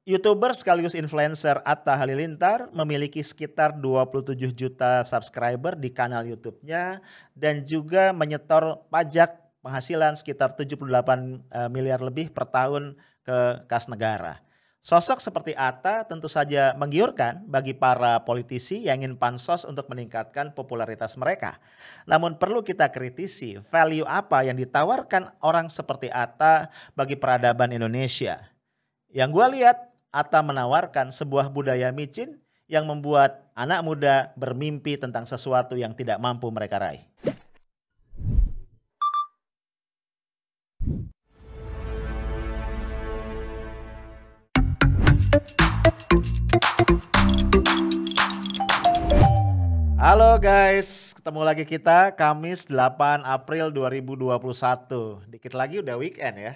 YouTuber sekaligus influencer Atta Halilintar memiliki sekitar 27 juta subscriber di kanal YouTube-nya dan juga menyetor pajak penghasilan sekitar 78 miliar lebih per tahun ke kas negara. Sosok seperti Atta tentu saja menggiurkan bagi para politisi yang ingin pansos untuk meningkatkan popularitas mereka. Namun perlu kita kritisi value apa yang ditawarkan orang seperti Atta bagi peradaban Indonesia. Yang gue lihat, Atta menawarkan sebuah budaya micin yang membuat anak muda bermimpi tentang sesuatu yang tidak mampu mereka raih. Halo guys, ketemu lagi kita Kamis 8 April 2021. Dikit lagi udah weekend ya.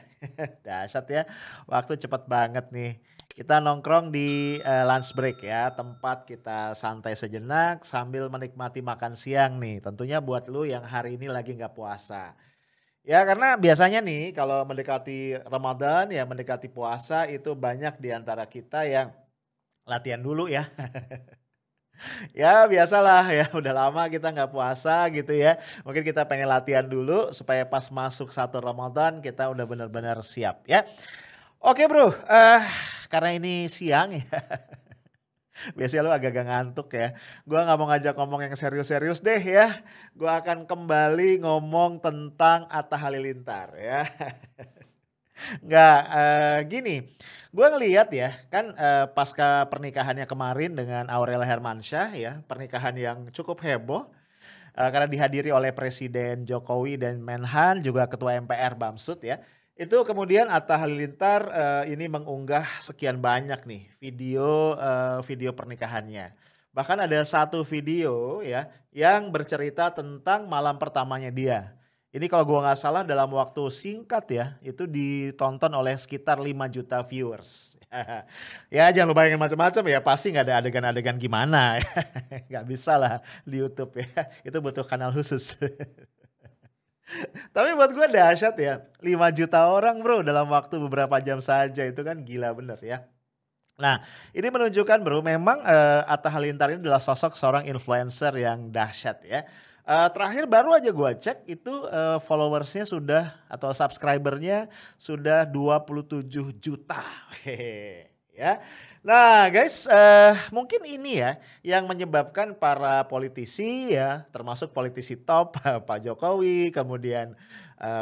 Dahsyat ya, waktu cepet banget nih. Kita nongkrong di lunch break ya, tempat kita santai sejenak sambil menikmati makan siang nih. Tentunya buat lu yang hari ini lagi nggak puasa. Ya karena biasanya nih kalau mendekati Ramadan ya mendekati puasa itu banyak di antara kita yang latihan dulu ya. Ya biasalah ya udah lama kita nggak puasa gitu ya. Mungkin kita pengen latihan dulu supaya pas masuk satu Ramadan kita udah benar-benar siap ya. Oke bro, karena ini siang ya. Biasanya lu agak-agak ngantuk ya. Gua nggak mau ngajak ngomong yang serius-serius deh ya. Gua akan kembali ngomong tentang Atta Halilintar ya. Nggak, gini, gue ngelihat ya kan pasca pernikahannya kemarin dengan Aurel Hermansyah ya, pernikahan yang cukup heboh karena dihadiri oleh Presiden Jokowi dan Menhan juga Ketua MPR Bamsud ya. Itu kemudian Atta Halilintar ini mengunggah sekian banyak nih video pernikahannya. Bahkan ada satu video ya yang bercerita tentang malam pertamanya dia. Ini kalau gua nggak salah dalam waktu singkat ya, itu ditonton oleh sekitar 5 juta viewers. Ya jangan lu bayangin macam-macam ya, pasti nggak ada adegan-adegan gimana ya. Nggak bisa lah di YouTube ya, itu butuh kanal khusus. Tapi buat gue dahsyat ya, 5 juta orang bro dalam waktu beberapa jam saja, itu kan gila bener ya. Nah ini menunjukkan bro memang Atta Halilintar ini adalah sosok seorang influencer yang dahsyat ya. Terakhir baru aja gue cek itu followersnya sudah atau subscribernya sudah 27 juta. Hehe, ya. Nah guys mungkin ini ya yang menyebabkan para politisi ya termasuk politisi top Pak Jokowi kemudian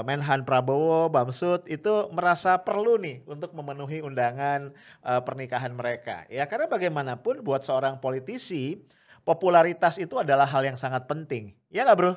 Menhan Prabowo, Bamsud itu merasa perlu nih untuk memenuhi undangan pernikahan mereka. Ya karena bagaimanapun buat seorang politisi popularitas itu adalah hal yang sangat penting. Ya nggak bro?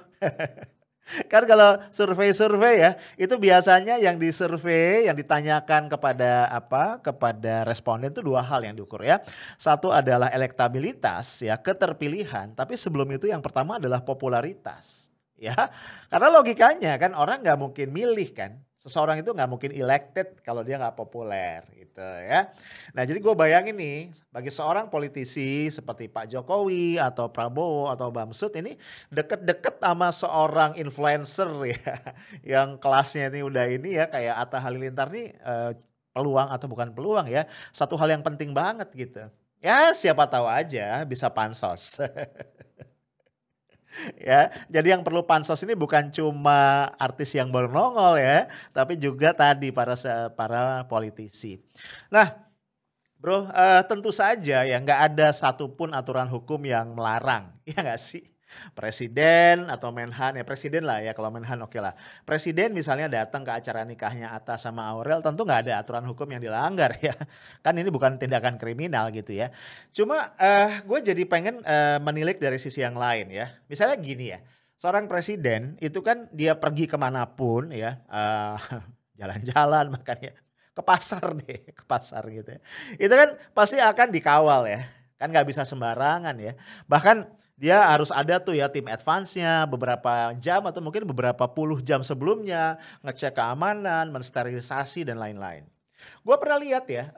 Kan kalau survei-survei ya, itu biasanya yang disurvei, yang ditanyakan kepada responden itu dua hal yang diukur ya. Satu adalah elektabilitas ya, keterpilihan, tapi sebelum itu yang pertama adalah popularitas. Ya, karena logikanya kan orang nggak mungkin milih kan. Seseorang itu nggak mungkin elected kalau dia nggak populer gitu ya. Nah jadi gue bayangin nih bagi seorang politisi seperti Pak Jokowi atau Prabowo atau Bamsud ini deket-deket sama seorang influencer ya. Yang kelasnya ini udah ini ya kayak Atta Halilintar nih peluang atau bukan peluang ya. Satu hal yang penting banget gitu. Ya siapa tahu aja bisa pansos. Ya, jadi yang perlu pansos ini bukan cuma artis yang baru nongol ya, tapi juga tadi para politisi. Nah, bro, tentu saja ya nggak ada satupun aturan hukum yang melarang, ya nggak sih? Presiden atau Menhan ya presiden lah ya kalau Menhan oke lah. Presiden misalnya datang ke acara nikahnya Atta sama Aurel tentu nggak ada aturan hukum yang dilanggar ya. Kan ini bukan tindakan kriminal gitu ya. Cuma gue jadi pengen menilik dari sisi yang lain ya. Misalnya gini ya, seorang presiden itu kan dia pergi kemanapun ya, jalan-jalan makanya ke pasar deh, ke pasar gitu ya. Itu kan pasti akan dikawal ya, kan nggak bisa sembarangan ya. Bahkan dia harus ada tuh ya tim advance-nya beberapa jam atau mungkin beberapa puluh jam sebelumnya, ngecek keamanan, mensterilisasi dan lain-lain. Gua pernah lihat ya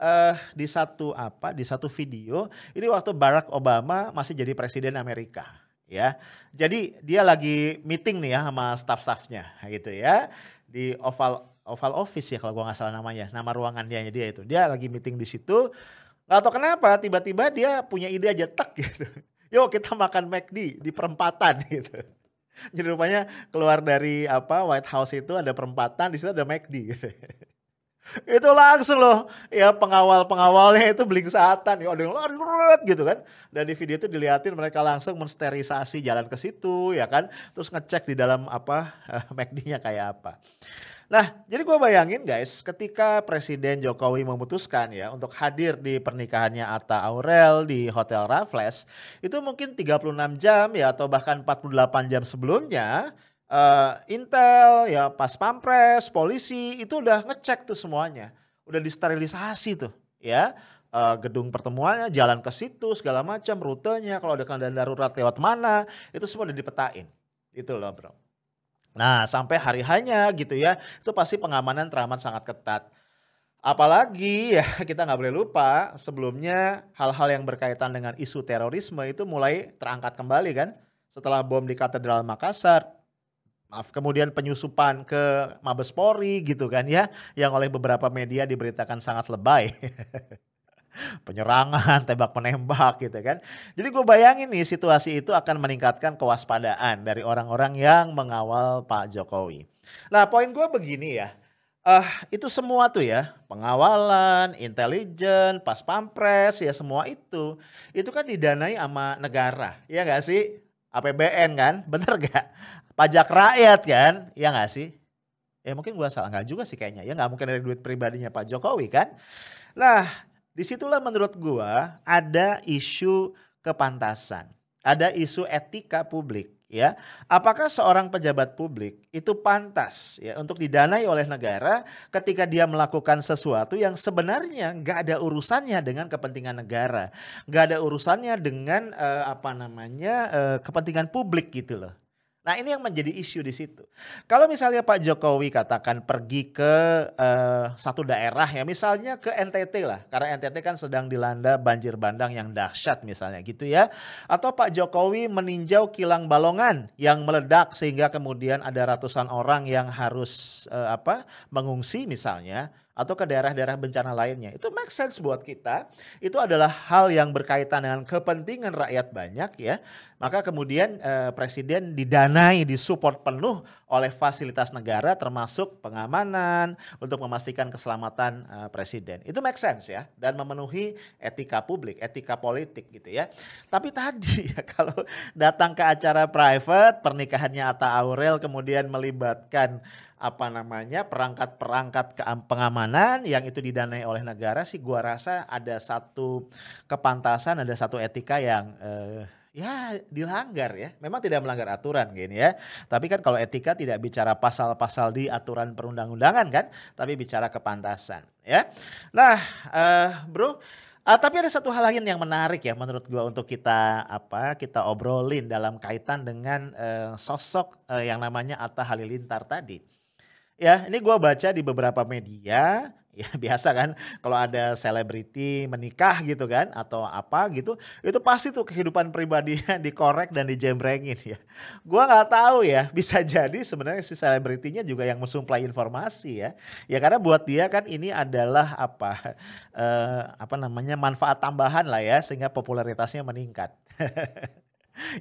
di satu video ini waktu Barack Obama masih jadi presiden Amerika ya. Jadi dia lagi meeting nih ya sama staff-staffnya gitu ya di Oval Oval Office ya kalau gua nggak salah namanya, nama ruangannya dia itu. Dia lagi meeting di situ, nggak tahu kenapa tiba-tiba dia punya ide aja tek gitu. Yuk kita makan McD di perempatan gitu. Jadi rupanya keluar dari White House itu ada perempatan, di situ ada McD gitu. Itu langsung loh ya pengawal-pengawalnya itu belingsatan ya, ada yang lari gitu kan. Dan di video itu dilihatin mereka langsung mensterilisasi jalan ke situ ya kan. Terus ngecek di dalam McD-nya kayak apa. Nah, jadi gue bayangin guys, ketika Presiden Jokowi memutuskan ya untuk hadir di pernikahannya Atta Aurel di Hotel Raffles, itu mungkin 36 jam ya atau bahkan 48 jam sebelumnya, Intel, ya Pas Pampres, polisi itu udah ngecek tuh semuanya. Udah disterilisasi tuh ya. Gedung pertemuannya, jalan ke situ, segala macam, rutenya, kalau ada keadaan darurat lewat mana, itu semua udah dipetain. Itu loh bro. Nah sampai hari hanya gitu ya, itu pasti pengamanan teramat sangat ketat. Apalagi ya kita nggak boleh lupa sebelumnya hal-hal yang berkaitan dengan isu terorisme itu mulai terangkat kembali kan. Setelah bom di Katedral Makassar, kemudian penyusupan ke Mabes Polri gitu kan ya, yang oleh beberapa media diberitakan sangat lebay. Penyerangan, tembak menembak gitu kan. Jadi gue bayangin nih situasi itu akan meningkatkan kewaspadaan dari orang-orang yang mengawal Pak Jokowi. Nah poin gue begini ya, itu semua tuh ya, pengawalan, intelijen, Pas Pampres ya semua itu kan didanai sama negara, ya gak sih? APBN kan, bener gak? Pajak rakyat kan, ya gak sih? Ya mungkin gue salah, gak juga sih kayaknya, ya gak mungkin dari duit pribadinya Pak Jokowi kan. Nah disitulah menurut gua ada isu kepantasan, ada isu etika publik ya. Apakah seorang pejabat publik itu pantas ya untuk didanai oleh negara ketika dia melakukan sesuatu yang sebenarnya nggak ada urusannya dengan kepentingan negara, nggak ada urusannya dengan kepentingan publik gitu loh. Nah ini yang menjadi isu di situ. Kalau misalnya Pak Jokowi katakan pergi ke satu daerah ya, misalnya ke NTT lah, karena NTT kan sedang dilanda banjir bandang yang dahsyat misalnya gitu ya. Atau Pak Jokowi meninjau kilang Balongan yang meledak sehingga kemudian ada ratusan orang yang harus mengungsi misalnya. Atau ke daerah-daerah bencana lainnya. Itu make sense buat kita. Itu adalah hal yang berkaitan dengan kepentingan rakyat banyak ya. Maka kemudian presiden didanai, disupport penuh oleh fasilitas negara termasuk pengamanan untuk memastikan keselamatan presiden. Itu make sense ya. Dan memenuhi etika publik, etika politik gitu ya. Tapi tadi ya kalau datang ke acara private, pernikahannya Atta Aurel kemudian melibatkan perangkat-perangkat pengamanan yang itu didanai oleh negara sih gua rasa ada satu kepantasan, ada satu etika yang ya dilanggar ya. Memang tidak melanggar aturan gini ya. Tapi kan kalau etika tidak bicara pasal-pasal di aturan perundang-undangan kan, tapi bicara kepantasan ya. Nah, bro, tapi ada satu hal lain yang menarik ya menurut gua untuk kita obrolin dalam kaitan dengan sosok yang namanya Atta Halilintar tadi. Ya, ini gua baca di beberapa media, ya biasa kan kalau ada selebriti menikah gitu kan atau apa gitu, itu pasti tuh kehidupan pribadinya dikorek dan dijembrengin ya. Gua nggak tahu ya, bisa jadi sebenarnya si selebritinya juga yang mensuplai informasi ya. Ya karena buat dia kan ini adalah manfaat tambahan lah ya sehingga popularitasnya meningkat.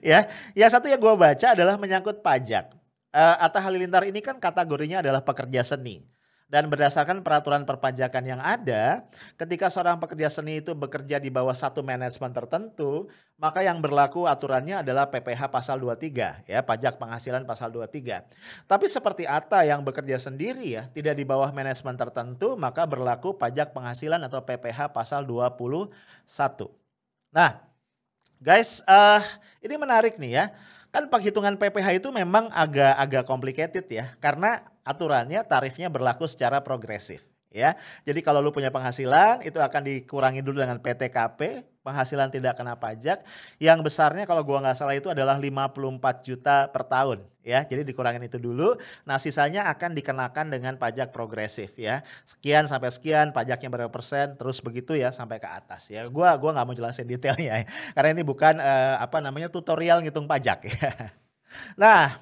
Ya, yang satu yang gua baca adalah menyangkut pajak. Atta Halilintar ini kan kategorinya adalah pekerja seni. Dan berdasarkan peraturan perpajakan yang ada, ketika seorang pekerja seni itu bekerja di bawah satu manajemen tertentu, maka yang berlaku aturannya adalah PPh pasal 23, ya, pajak penghasilan pasal 23. Tapi seperti Atta yang bekerja sendiri ya, tidak di bawah manajemen tertentu, maka berlaku pajak penghasilan atau PPh pasal 21. Nah, guys, ini menarik nih ya. Kan penghitungan PPh itu memang agak complicated ya, karena aturannya tarifnya berlaku secara progresif ya. Jadi kalau lu punya penghasilan itu akan dikurangi dulu dengan PTKP, penghasilan tidak kena pajak, yang besarnya kalau gua nggak salah itu adalah 54 juta per tahun ya. Jadi dikurangin itu dulu, nah sisanya akan dikenakan dengan pajak progresif ya. Sekian sampai sekian, pajaknya berapa persen, terus begitu ya sampai ke atas ya. Gua nggak mau jelasin detailnya ya, karena ini bukan tutorial ngitung pajak ya. Nah,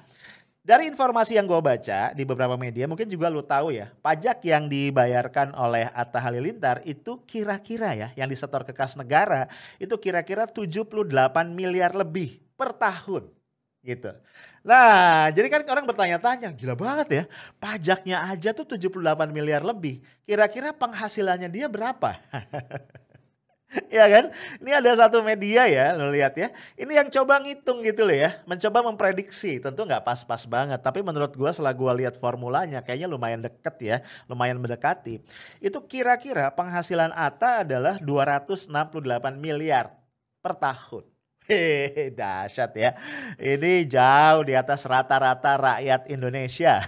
Dari informasi yang gue baca di beberapa media, mungkin juga lu tahu ya, pajak yang dibayarkan oleh Atta Halilintar itu kira-kira ya, yang disetor ke kas negara itu kira-kira 78 miliar lebih per tahun gitu. Nah, jadi kan orang bertanya-tanya, gila banget ya, pajaknya aja tuh 78 miliar lebih. Kira-kira penghasilannya dia berapa? Ya kan? Ini ada satu media ya, lo lihat ya. Ini yang coba ngitung gitu loh ya, mencoba memprediksi. Tentu nggak pas-pas banget, tapi menurut gua setelah gua lihat formulanya kayaknya lumayan deket ya, lumayan mendekati. Itu kira-kira penghasilan Atta adalah 268 miliar per tahun. Hehehe, dahsyat ya. Ini jauh di atas rata-rata rakyat Indonesia.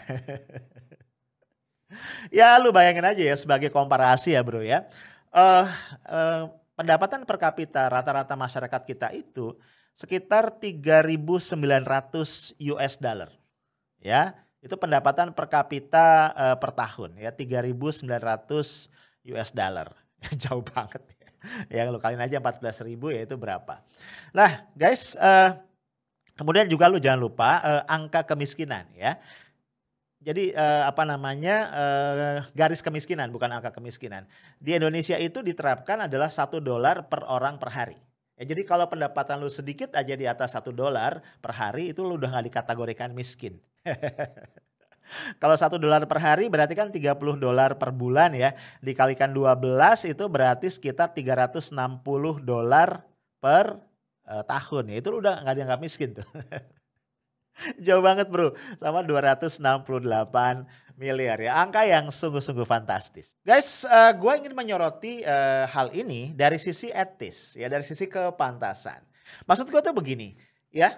Ya lu bayangin aja ya sebagai komparasi ya bro ya. Eh eh, Pendapatan per kapita rata-rata masyarakat kita itu sekitar 3.900 US dollar. Ya, itu pendapatan per kapita per tahun ya 3.900 US dollar. Jauh banget ya. Ya lu kaliin aja 14.000 ya itu berapa. Nah, guys, kemudian juga lu jangan lupa angka kemiskinan ya. Jadi garis kemiskinan bukan angka kemiskinan. Di Indonesia itu diterapkan adalah $1 per orang per hari. Ya, jadi kalau pendapatan lu sedikit aja di atas $1 per hari itu lu udah gak dikategorikan miskin. Kalau $1 per hari berarti kan $30 per bulan ya. Dikalikan 12 itu berarti sekitar $360 per tahun. Ya, itu lu udah gak dianggap miskin tuh. Jauh banget bro, sama 268 miliar ya. Angka yang sungguh-sungguh fantastis. Guys, gue ingin menyoroti hal ini dari sisi etis, ya dari sisi kepantasan. Maksud gue tuh begini, ya.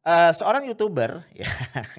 Seorang YouTuber, ya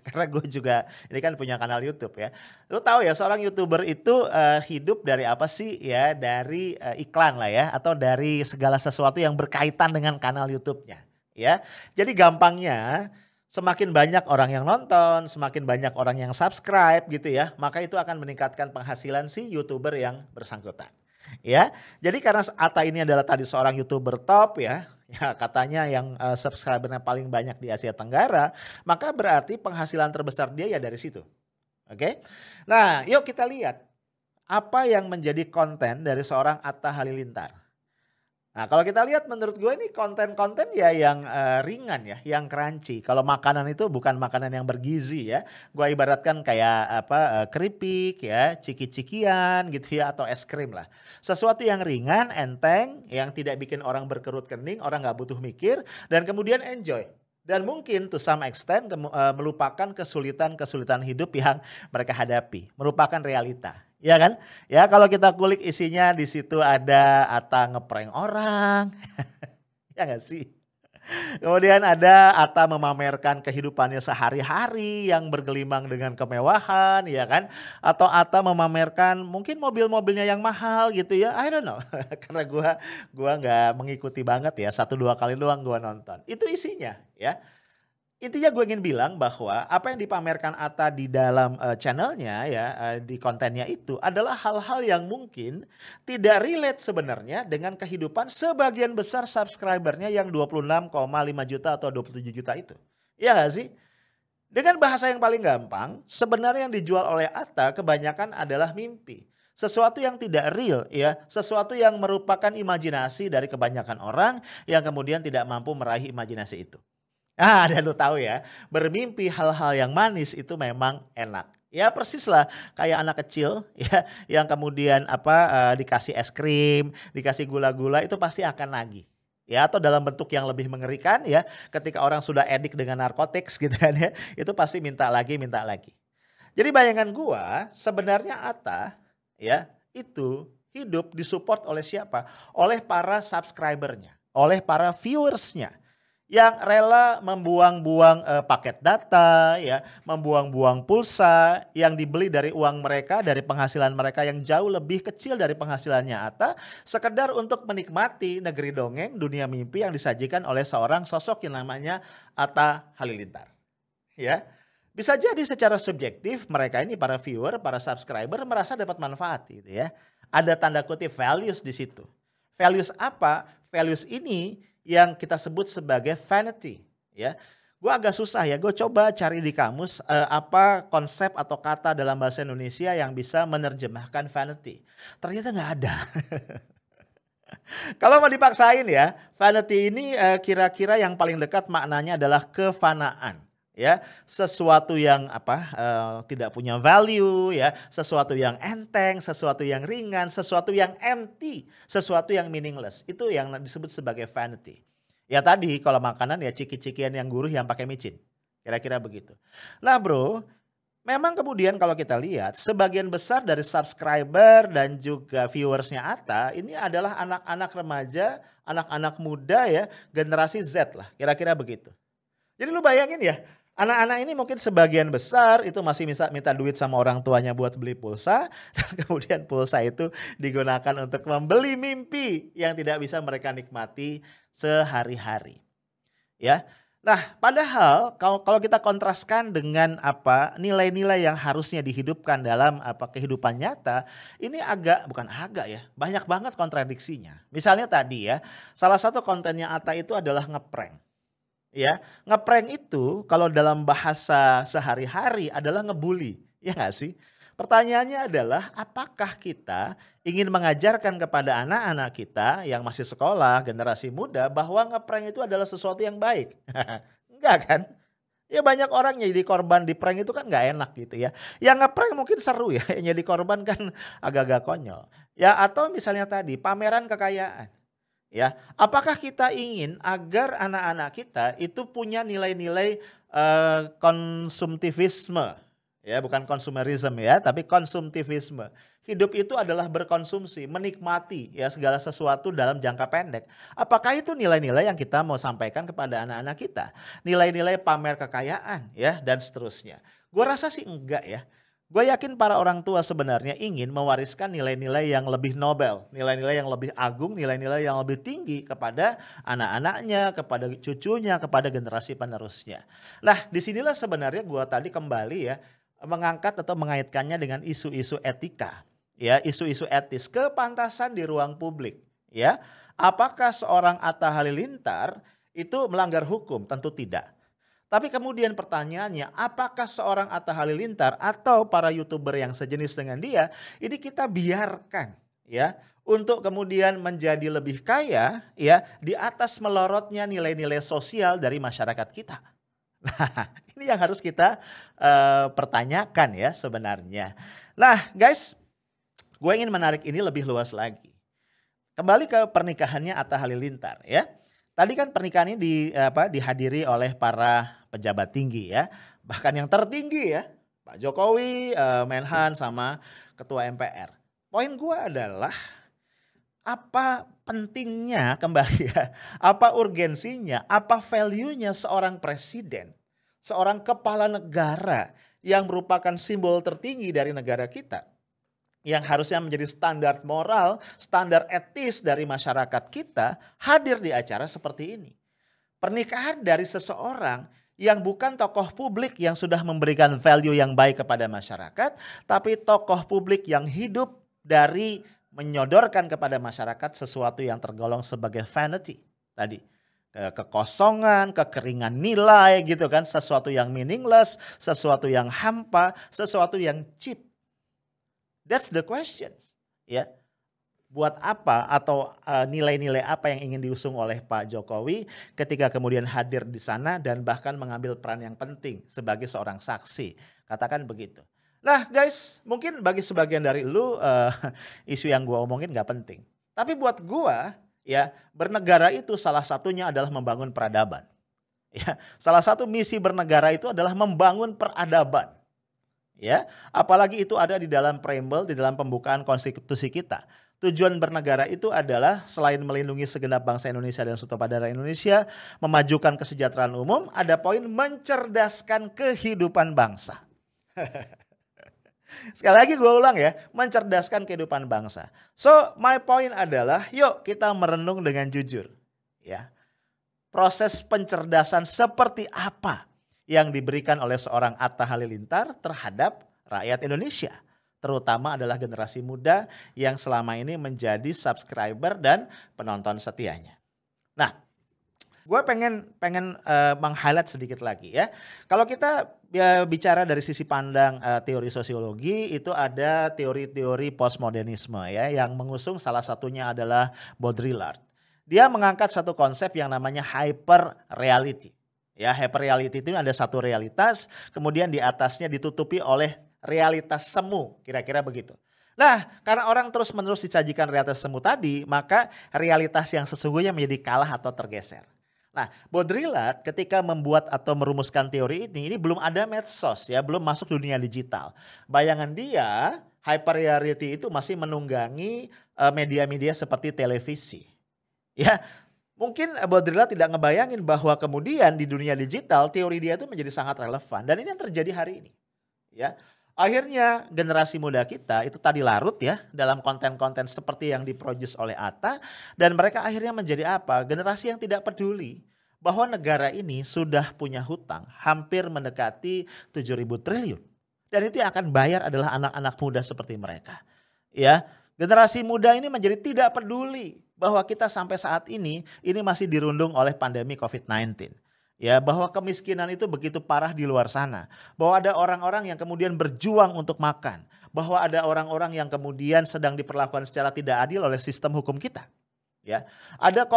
karena gue juga ini kan punya kanal YouTube ya. Lu tahu ya seorang YouTuber itu hidup dari apa sih ya? Dari iklan lah ya, atau dari segala sesuatu yang berkaitan dengan kanal YouTube-nya. Ya, jadi gampangnya semakin banyak orang yang nonton, semakin banyak orang yang subscribe gitu ya, maka itu akan meningkatkan penghasilan si YouTuber yang bersangkutan. Ya, jadi karena Atta ini adalah tadi seorang YouTuber top ya, ya katanya yang subscribernya paling banyak di Asia Tenggara, maka berarti penghasilan terbesar dia ya dari situ. Oke, nah yuk kita lihat apa yang menjadi konten dari seorang Atta Halilintar. Nah kalau kita lihat menurut gue ini konten-konten ya yang ringan ya, yang crunchy. Kalau makanan itu bukan makanan yang bergizi ya. Gue ibaratkan kayak keripik ya, ciki-cikian gitu ya, atau es krim lah. Sesuatu yang ringan, enteng, yang tidak bikin orang berkerut kening, orang nggak butuh mikir, dan kemudian enjoy. Dan mungkin to some extent melupakan kesulitan-kesulitan hidup yang mereka hadapi, merupakan realita. Ya kan? Ya kalau kita kulik isinya di situ ada Atta ngeprank orang. Ya nggak sih? Kemudian ada Atta memamerkan kehidupannya sehari-hari yang bergelimang dengan kemewahan, ya kan? Atau Atta memamerkan mungkin mobil-mobilnya yang mahal gitu ya. I don't know. Karena gua nggak mengikuti banget ya, 1-2 kali doang gua nonton. Itu isinya ya. Intinya gue ingin bilang bahwa apa yang dipamerkan Atta di dalam channelnya ya, di kontennya itu adalah hal-hal yang mungkin tidak relate sebenarnya dengan kehidupan sebagian besar subscribernya yang 26,5 juta atau 27 juta itu. Iya gak sih? Dengan bahasa yang paling gampang, sebenarnya yang dijual oleh Atta kebanyakan adalah mimpi. Sesuatu yang tidak real ya, sesuatu yang merupakan imajinasi dari kebanyakan orang yang kemudian tidak mampu meraih imajinasi itu. Ah, dan lu tahu ya, bermimpi hal-hal yang manis itu memang enak. Ya persis lah kayak anak kecil ya yang kemudian dikasih es krim, dikasih gula-gula itu pasti akan nagih. Ya atau dalam bentuk yang lebih mengerikan ya, ketika orang sudah edik dengan narkotik gitu kan ya, itu pasti minta lagi, minta lagi. Jadi bayangan gua sebenarnya Atta ya itu hidup disupport oleh siapa? Oleh para subscribernya, oleh para viewersnya yang rela membuang-buang paket data, ya, membuang-buang pulsa yang dibeli dari uang mereka, dari penghasilan mereka yang jauh lebih kecil dari penghasilannya Atta, sekedar untuk menikmati negeri dongeng, dunia mimpi yang disajikan oleh seorang sosok yang namanya Atta Halilintar. Ya, bisa jadi secara subjektif mereka ini para viewer, para subscriber merasa dapat manfaat, gitu ya. Ada tanda kutip values di situ. Values apa? Values ini yang kita sebut sebagai vanity, ya. Gue agak susah ya, gue coba cari di kamus apa konsep atau kata dalam bahasa Indonesia yang bisa menerjemahkan vanity. Ternyata nggak ada. Kalau mau dipaksain ya, vanity ini kira-kira yang paling dekat maknanya adalah kefanaan. Ya, sesuatu yang tidak punya value ya, sesuatu yang enteng, sesuatu yang ringan, sesuatu yang empty, sesuatu yang meaningless. Itu yang disebut sebagai vanity. Ya tadi kalau makanan ya ciki-cikian yang gurih yang pakai micin. Kira-kira begitu. Nah, Bro, memang kemudian kalau kita lihat sebagian besar dari subscriber dan juga viewersnya Atta ini adalah anak-anak remaja, anak-anak muda ya, generasi Z lah, kira-kira begitu. Jadi lu bayangin ya, anak-anak ini mungkin sebagian besar itu masih minta duit sama orang tuanya buat beli pulsa, dan kemudian pulsa itu digunakan untuk membeli mimpi yang tidak bisa mereka nikmati sehari-hari. Ya. Nah, padahal kalau kita kontraskan dengan nilai-nilai yang harusnya dihidupkan dalam kehidupan nyata, ini banyak banget kontradiksinya. Misalnya tadi ya, salah satu kontennya Atta itu adalah ngeprank. Ya, ngeprank itu kalau dalam bahasa sehari-hari adalah ngebully, ya nggak sih? Pertanyaannya adalah apakah kita ingin mengajarkan kepada anak-anak kita yang masih sekolah, generasi muda bahwa ngeprank itu adalah sesuatu yang baik? Enggak kan? Ya banyak orang yang jadi korban di prank itu kan nggak enak gitu ya. Yang ngeprank mungkin seru ya, yang jadi korban kan agak-agak konyol. Ya atau misalnya tadi pameran kekayaan. Ya, apakah kita ingin agar anak-anak kita itu punya nilai-nilai konsumtivisme? Ya, bukan konsumerisme ya, tapi konsumtivisme. Hidup itu adalah berkonsumsi, menikmati ya segala sesuatu dalam jangka pendek. Apakah itu nilai-nilai yang kita mau sampaikan kepada anak-anak kita? Nilai-nilai pamer kekayaan ya dan seterusnya. Gua rasa sih enggak ya. Gue yakin para orang tua sebenarnya ingin mewariskan nilai-nilai yang lebih nobel, nilai-nilai yang lebih agung, nilai-nilai yang lebih tinggi kepada anak-anaknya, kepada cucunya, kepada generasi penerusnya. Nah, disinilah sebenarnya gue tadi kembali ya mengangkat atau mengaitkannya dengan isu-isu etika, ya isu-isu etis, kepantasan di ruang publik, ya. Apakah seorang Atta Halilintar itu melanggar hukum? Tentu tidak. Tapi kemudian pertanyaannya, apakah seorang Atta Halilintar atau para YouTuber yang sejenis dengan dia, ini kita biarkan ya untuk kemudian menjadi lebih kaya ya di atas melorotnya nilai-nilai sosial dari masyarakat kita. Nah, ini yang harus kita pertanyakan ya sebenarnya. Nah, guys, gue ingin menarik ini lebih luas lagi. Kembali ke pernikahannya Atta Halilintar ya. Tadi kan pernikahan ini dihadiri oleh para pejabat tinggi ya. Bahkan yang tertinggi ya. Pak Jokowi, Menhan sama Ketua MPR. Poin gue adalah apa pentingnya kembali ya. Apa urgensinya, apa value-nya seorang presiden. Seorang kepala negara yang merupakan simbol tertinggi dari negara kita. Yang harusnya menjadi standar moral, standar etis dari masyarakat kita hadir di acara seperti ini. Pernikahan dari seseorang yang bukan tokoh publik yang sudah memberikan value yang baik kepada masyarakat, tapi tokoh publik yang hidup dari menyodorkan kepada masyarakat sesuatu yang tergolong sebagai vanity tadi. Kekosongan, kekeringan nilai gitu kan, sesuatu yang meaningless, sesuatu yang hampa, sesuatu yang cheap. That's the questions, ya. Buat apa atau nilai-nilai apa yang ingin diusung oleh Pak Jokowi ketika kemudian hadir di sana dan bahkan mengambil peran yang penting sebagai seorang saksi, katakan begitu. Nah, guys, mungkin bagi sebagian dari lu isu yang gua omongin nggak penting, tapi buat gua ya bernegara itu salah satunya adalah membangun peradaban. Ya, salah satu misi bernegara itu adalah membangun peradaban. Ya, apalagi itu ada di dalam preambel, di dalam pembukaan konstitusi kita. Tujuan bernegara itu adalah selain melindungi segenap bangsa Indonesia dan sutradara darah Indonesia, memajukan kesejahteraan umum, ada poin mencerdaskan kehidupan bangsa. Sekali lagi gue ulang ya, mencerdaskan kehidupan bangsa. So, my point adalah yuk kita merenung dengan jujur. Ya, proses pencerdasan seperti apa yang diberikan oleh seorang Atta Halilintar terhadap rakyat Indonesia. Terutama adalah generasi muda yang selama ini menjadi subscriber dan penonton setianya. Nah, gue pengen pengen meng-highlight sedikit lagi ya. Kalau kita bicara dari sisi pandang teori sosiologi, itu ada teori-teori postmodernisme ya yang mengusung salah satunya adalah Baudrillard. Dia mengangkat satu konsep yang namanya hyper reality. Ya, hyper reality itu ada satu realitas, kemudian di atasnya ditutupi oleh realitas semu, kira-kira begitu. Nah, karena orang terus-menerus disajikan realitas semu tadi, maka realitas yang sesungguhnya menjadi kalah atau tergeser. Nah, Baudrillard ketika membuat atau merumuskan teori ini belum ada medsos ya, belum masuk dunia digital. Bayangan dia, hyper reality itu masih menunggangi media-media seperti televisi. Ya, mungkin Baudrillard tidak ngebayangin bahwa kemudian di dunia digital teori dia itu menjadi sangat relevan dan ini yang terjadi hari ini. Ya. Akhirnya generasi muda kita itu tadi larut ya dalam konten-konten seperti yang diproduce oleh Atta dan mereka akhirnya menjadi apa? Generasi yang tidak peduli bahwa negara ini sudah punya hutang hampir mendekati 7.000 triliun. Dan itu yang akan bayar adalah anak-anak muda seperti mereka. Ya, generasi muda ini menjadi tidak peduli bahwa kita sampai saat ini masih dirundung oleh pandemi COVID-19. Ya, bahwa kemiskinan itu begitu parah di luar sana. Bahwa ada orang-orang yang kemudian berjuang untuk makan. Bahwa ada orang-orang yang kemudian sedang diperlakukan secara tidak adil oleh sistem hukum kita. Ya, ada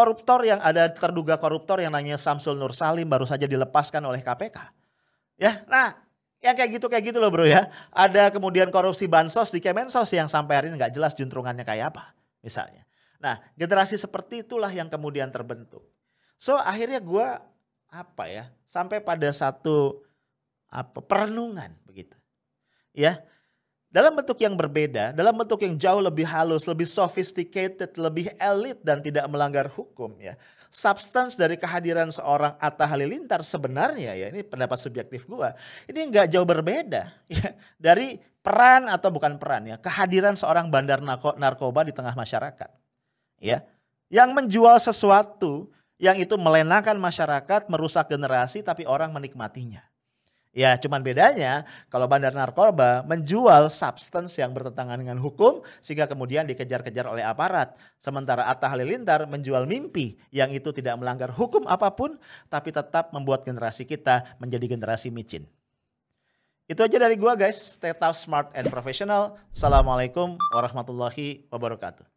terduga koruptor yang namanya Samsul Nur Salim baru saja dilepaskan oleh KPK. Ya, nah yang kayak gitu loh bro ya. Ada kemudian korupsi bansos di Kemensos yang sampai hari ini nggak jelas juntrungannya kayak apa misalnya. Nah, generasi seperti itulah yang kemudian terbentuk. So akhirnya gue sampai pada satu perenungan begitu. Ya. Dalam bentuk yang berbeda, dalam bentuk yang jauh lebih halus, lebih sophisticated, lebih elit dan tidak melanggar hukum ya. Substance dari kehadiran seorang Atta Halilintar sebenarnya ya, ini pendapat subjektif gua, ini nggak jauh berbeda ya dari peran atau bukan peran ya, kehadiran seorang bandar narkoba di tengah masyarakat. Ya. Yang menjual sesuatu yang itu melenakan masyarakat, merusak generasi tapi orang menikmatinya. Ya cuman bedanya kalau bandar narkoba menjual substance yang bertentangan dengan hukum sehingga kemudian dikejar-kejar oleh aparat. Sementara Atta Halilintar menjual mimpi yang itu tidak melanggar hukum apapun tapi tetap membuat generasi kita menjadi generasi micin. Itu aja dari gua guys. Stay tough, smart, and professional. Assalamualaikum warahmatullahi wabarakatuh.